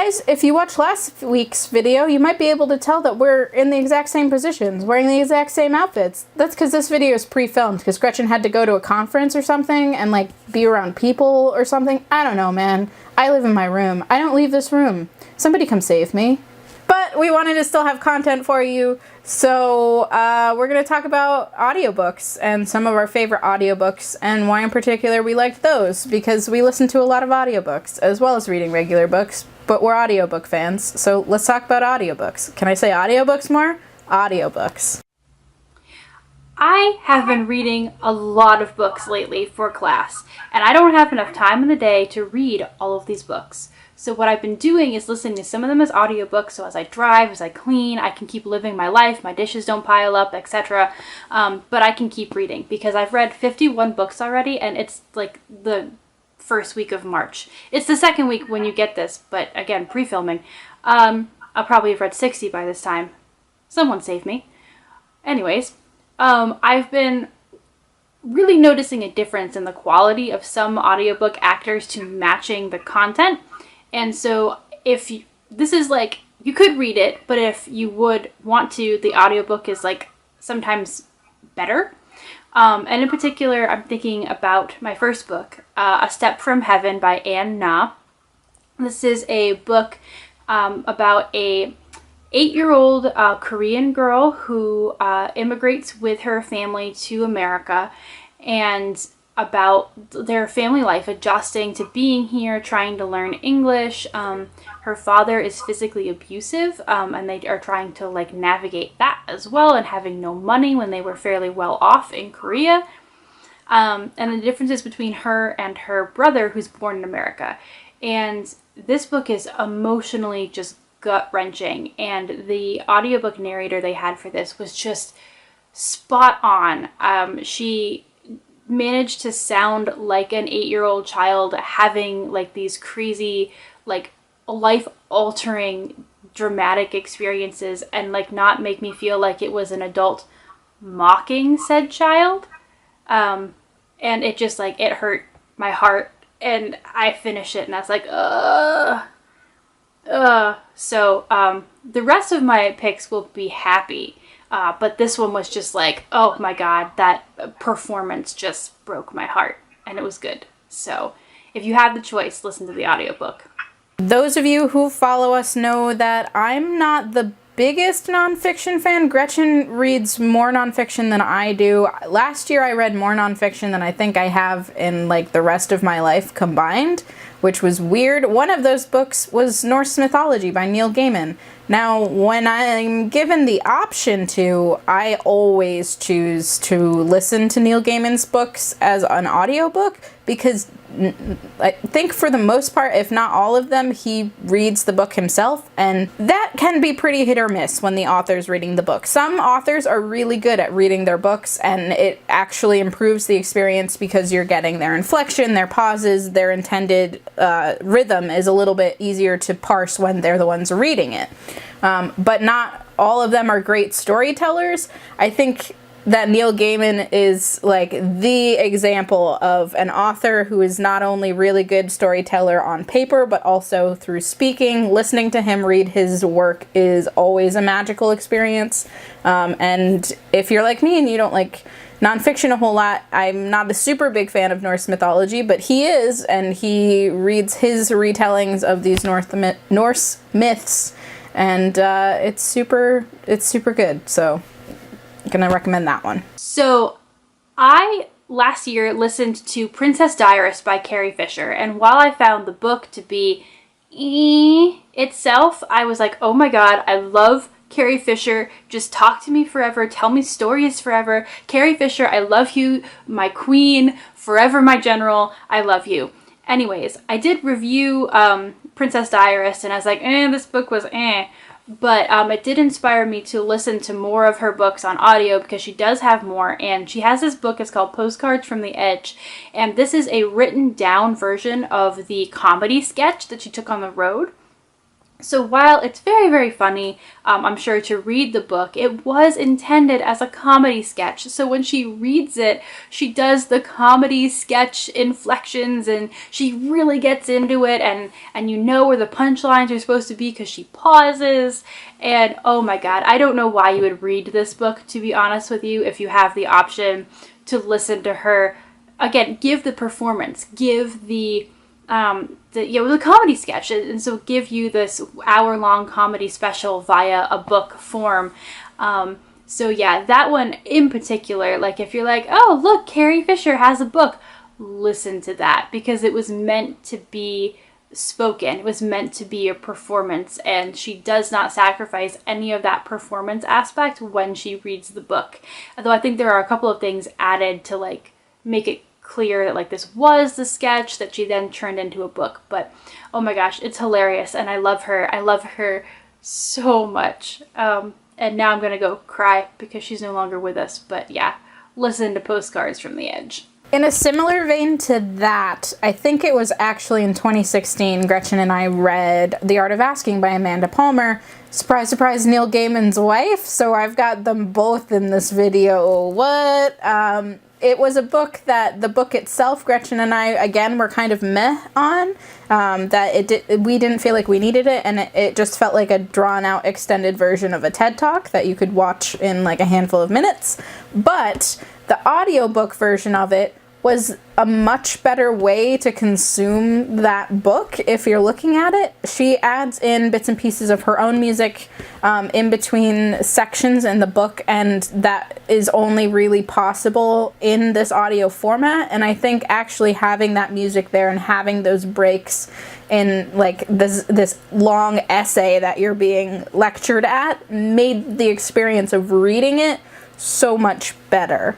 guys, if you watched last week's video, you might be able to tell that we're in the exact same positions, wearing the exact same outfits. That's because this video is pre-filmed, because Gretchen had to go to a conference or something and, like, be around people or something. I don't know, man. I live in my room. I don't leave this room. Somebody come save me. But we wanted to still have content for you, so we're going to talk about audiobooks and some of our favorite audiobooks and why in particular we liked those, because we listen to a lot of audiobooks as well as reading regular books, but we're audiobook fans, so let's talk about audiobooks. Can I say audiobooks more? Audiobooks. I have been reading a lot of books lately for class, and I don't have enough time in the day to read all of these books. So what I've been doing is listening to some of them as audiobooks, so as I drive, as I clean, I can keep living my life, my dishes don't pile up, etc. But I can keep reading, because I've read 51 books already, and it's like the first week of March. It's the second week when you get this, but again, pre-filming. I'll probably have read 60 by this time. Someone save me. Anyways, I've been really noticing a difference in the quality of some audiobook actors to matching the content. And so if you, this is like, you could read it, but if you would want to, the audiobook is like sometimes better. And in particular, I'm thinking about my first book, A Step from Heaven by Ann Na. This is a book about a 8-year-old Korean girl who immigrates with her family to America, and about their family life, adjusting to being here, trying to learn English. Her father is physically abusive, and they are trying to like navigate that as well, and having no money when they were fairly well off in Korea. And the differences between her and her brother, who's born in America. And this book is emotionally just gut-wrenching, and the audiobook narrator they had for this was just spot on. She managed to sound like an 8-year-old child having like these crazy, like life-altering dramatic experiences, and like not make me feel like it was an adult mocking said child. And it just like, it hurt my heart, and I finished it and I was like, So the rest of my picks will be happy. But this one was just like, oh my god, that performance just broke my heart, and it was good. So if you have the choice, listen to the audiobook. Those of you who follow us know that I'm not the biggest nonfiction fan. Gretchen reads more nonfiction than I do. Last year I read more nonfiction than I think I have in like the rest of my life combined, which was weird. One of those books was Norse Mythology by Neil Gaiman. Now, when I'm given the option to, I always choose to listen to Neil Gaiman's books as an audiobook, because I think for the most part, if not all of them, he reads the book himself, and that can be pretty hit or miss when the author's reading the book. Some authors are really good at reading their books, and it actually improves the experience because you're getting their inflection, their pauses, their intended rhythm is a little bit easier to parse when they're the ones reading it. But not all of them are great storytellers. I think that Neil Gaiman is like the example of an author who is not only really good storyteller on paper, but also through speaking. Listening to him read his work is always a magical experience. And if you're like me and you don't like nonfiction a whole lot, I'm not a super big fan of Norse mythology, but he is, and he reads his retellings of these Norse myths, and it's super good. So I'm gonna recommend that one. So I last year listened to Princess Diarist by Carrie Fisher, and while I found the book to be itself, I was like, oh my god, I love Carrie Fisher. Just talk to me forever, tell me stories forever. Carrie Fisher, I love you, my queen, forever my general, I love you. Anyways, I did review Princess Diarist, and I was like, this book was But it did inspire me to listen to more of her books on audio, because she does have more, and she has this book, it's called Postcards from the Edge, and this is a written down version of the comedy sketch that she took on the road. So while it's very, very funny, I'm sure, to read the book, it was intended as a comedy sketch. So when she reads it, she does the comedy sketch inflections and she really gets into it, and you know where the punchlines are supposed to be because she pauses. And oh my God, I don't know why you would read this book, to be honest with you, if you have the option to listen to her, again, give the performance, give the comedy sketch, and so give you this hour-long comedy special via a book form. So yeah, that one in particular, like if you're like, oh look, Carrie Fisher has a book, listen to that, because it was meant to be spoken. It was meant to be a performance, and she does not sacrifice any of that performance aspect when she reads the book. Although I think there are a couple of things added to like make it clear that like this was the sketch that she then turned into a book. But oh my gosh, it's hilarious, and I love her so much. And now I'm gonna go cry because she's no longer with us. But yeah, listen to Postcards from the Edge. In a similar vein to that, I think it was actually in 2016, Gretchen and I read The Art of Asking by Amanda Palmer. Surprise, surprise, Neil Gaiman's wife. So I've got them both in this video. What? It was a book that the book itself, Gretchen and I, again, were kind of meh on. We didn't feel like we needed it, and it just felt like a drawn-out, extended version of a TED Talk that you could watch in like a handful of minutes. But the audiobook version of it was a much better way to consume that book if you're looking at it. She adds in bits and pieces of her own music in between sections in the book, and that is only really possible in this audio format. And I think actually having that music there and having those breaks in like this long essay that you're being lectured at made the experience of reading it so much better.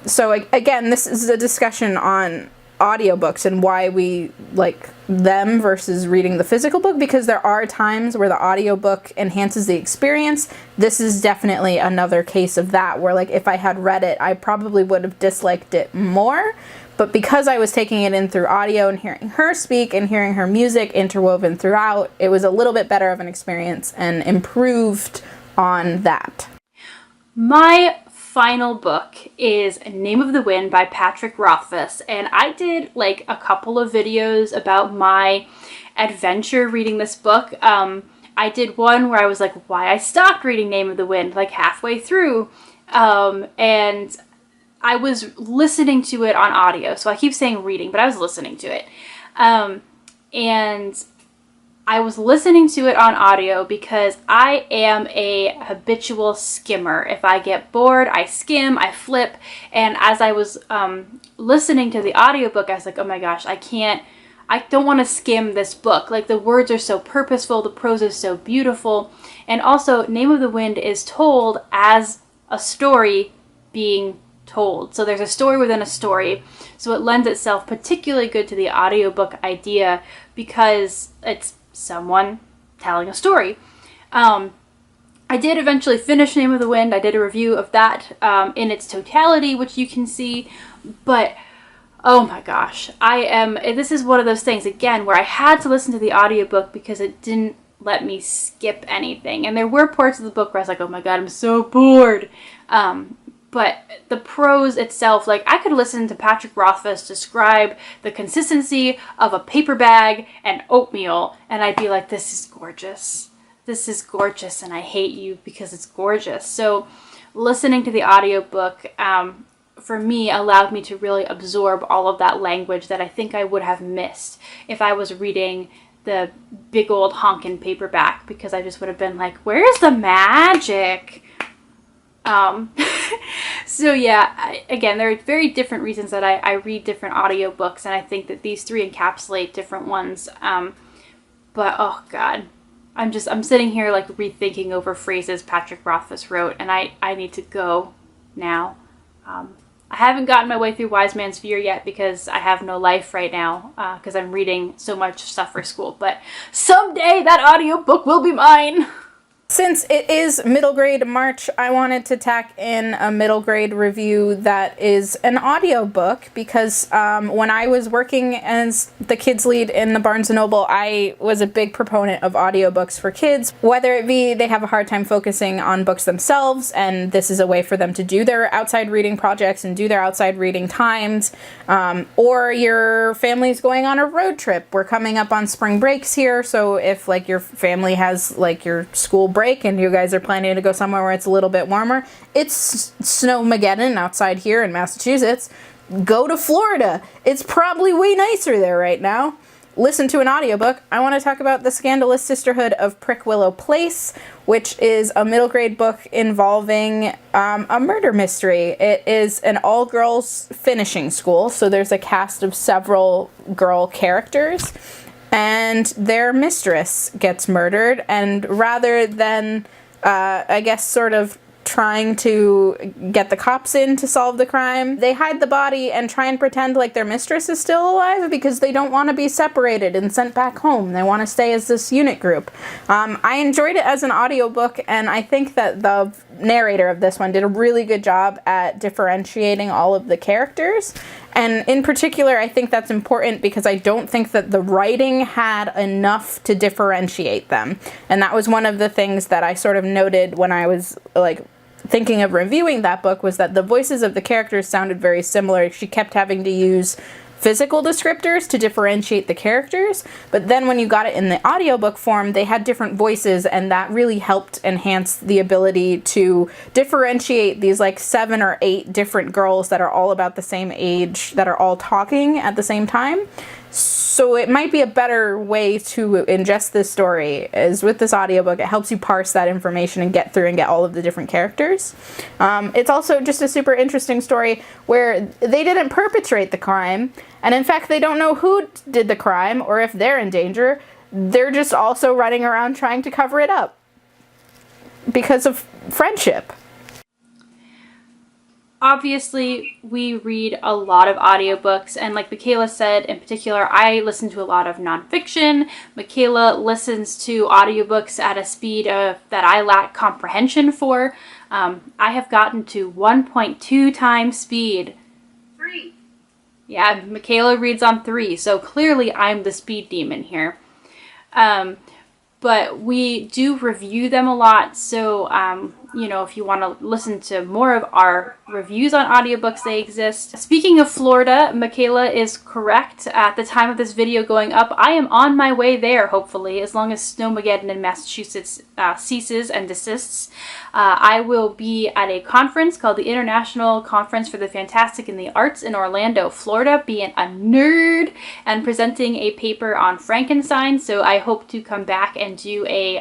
So again, this is a discussion on audiobooks and why we like them versus reading the physical book, because there are times where the audiobook enhances the experience. This is definitely another case of that, where like if I had read it, I probably would have disliked it more. But because I was taking it in through audio and hearing her speak and hearing her music interwoven throughout, it was a little bit better of an experience and improved on that. My final book is Name of the Wind by Patrick Rothfuss, and I did like a couple of videos about my adventure reading this book. I did one where I was like, why I stopped reading Name of the Wind like halfway through, and I was listening to it on audio, so I keep saying reading, but I was listening to it, and I was listening to it on audio because I am a habitual skimmer. If I get bored, I skim, I flip. And as I was listening to the audiobook, I was like, oh my gosh, I don't want to skim this book. Like, the words are so purposeful, the prose is so beautiful. And also, Name of the Wind is told as a story being told. So there's a story within a story. So it lends itself particularly good to the audiobook idea because it's someone telling a story. I did eventually finish Name of the Wind. I did a review of that in its totality, which you can see. But oh my gosh, this is one of those things, again, where I had to listen to the audiobook because it didn't let me skip anything. And there were parts of the book where I was like, oh my God, I'm so bored. But the prose itself, like, I could listen to Patrick Rothfuss describe the consistency of a paper bag and oatmeal, and I'd be like, this is gorgeous. This is gorgeous, and I hate you because it's gorgeous. So listening to the audiobook, for me, allowed me to really absorb all of that language that I think I would have missed if I was reading the big old honkin' paperback, because I just would have been like, where's the magic? So yeah, again, there are very different reasons that I read different audiobooks, and I think that these three encapsulate different ones. But oh God, I'm sitting here like rethinking over phrases Patrick Rothfuss wrote, and I need to go now. I haven't gotten my way through Wise Man's Fear yet because I have no life right now, because I'm reading so much stuff for school, but someday that audiobook will be mine. Since it is middle grade March, I wanted to tack in a middle grade review that is an audiobook because when I was working as the kids lead in the Barnes & Noble, I was a big proponent of audiobooks for kids, whether it be they have a hard time focusing on books themselves, and this is a way for them to do their outside reading projects and do their outside reading times, or your family's going on a road trip. We're coming up on spring breaks here, so if like your family has like your school break and you guys are planning to go somewhere where it's a little bit warmer, it's snowmageddon outside here in Massachusetts. Go to Florida. It's probably way nicer there right now. Listen to an audiobook. I want to talk about The Scandalous Sisterhood of Prick Willow Place, which is a middle grade book involving a murder mystery. It is an all-girls finishing school, so there's a cast of several girl characters, and their mistress gets murdered, and rather than, I guess, sort of trying to get the cops in to solve the crime, they hide the body and try and pretend like their mistress is still alive because they don't want to be separated and sent back home. They want to stay as this unit group. I enjoyed it as an audiobook, and I think that the narrator of this one did a really good job at differentiating all of the characters. And in particular, I think that's important because I don't think that the writing had enough to differentiate them. And that was one of the things that I sort of noted when I was like thinking of reviewing that book, was that the voices of the characters sounded very similar. She kept having to use physical descriptors to differentiate the characters, but then when you got it in the audiobook form, they had different voices, and that really helped enhance the ability to differentiate these like 7 or 8 different girls that are all about the same age, that are all talking at the same time. So it might be a better way to ingest this story is with this audiobook. It helps you parse that information and get through and get all of the different characters. It's also just a super interesting story where they didn't perpetrate the crime, and in fact they don't know who did the crime or if they're in danger. They're just also running around trying to cover it up because of friendship. Obviously, we read a lot of audiobooks, and like Michaela said, in particular, I listen to a lot of nonfiction. Michaela listens to audiobooks at a speed that I lack comprehension for. I have gotten to 1.2 times speed. 3. Yeah, Michaela reads on 3, so clearly I'm the speed demon here. But we do review them a lot, so you know, if you want to listen to more of our reviews on audiobooks, they exist. Speaking of Florida, Michaela is correct. At the time of this video going up, I am on my way there, hopefully, as long as snowmageddon in Massachusetts ceases and desists. I will be at a conference called the International Conference for the Fantastic and the Arts in Orlando, Florida, being a nerd and presenting a paper on Frankenstein. So I hope to come back and do a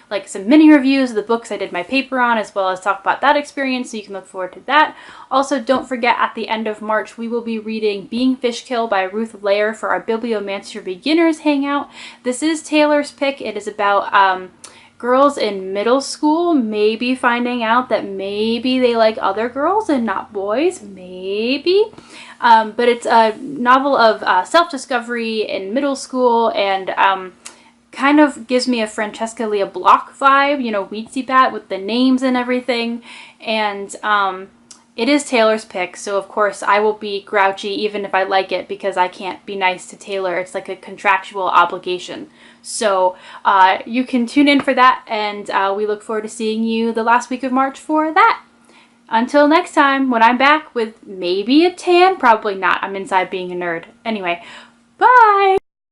like some mini reviews of the books I did my paper on, as well as talk about that experience, so you can look forward to that. Also, don't forget, at the end of March, we will be reading Being Fishkill by Ruth Lair for our Bibliomancer Beginners Hangout. This is Taylor's pick. It is about girls in middle school maybe finding out that maybe they like other girls and not boys, maybe. But it's a novel of self-discovery in middle school, and kind of gives me a Francesca Leah Block vibe, you know, Weetsy Bat with the names and everything. And it is Taylor's pick, so of course I will be grouchy even if I like it, because I can't be nice to Taylor. It's like a contractual obligation. So you can tune in for that, and we look forward to seeing you the last week of March for that. Until next time, when I'm back with maybe a tan, probably not. I'm inside being a nerd. Anyway, bye!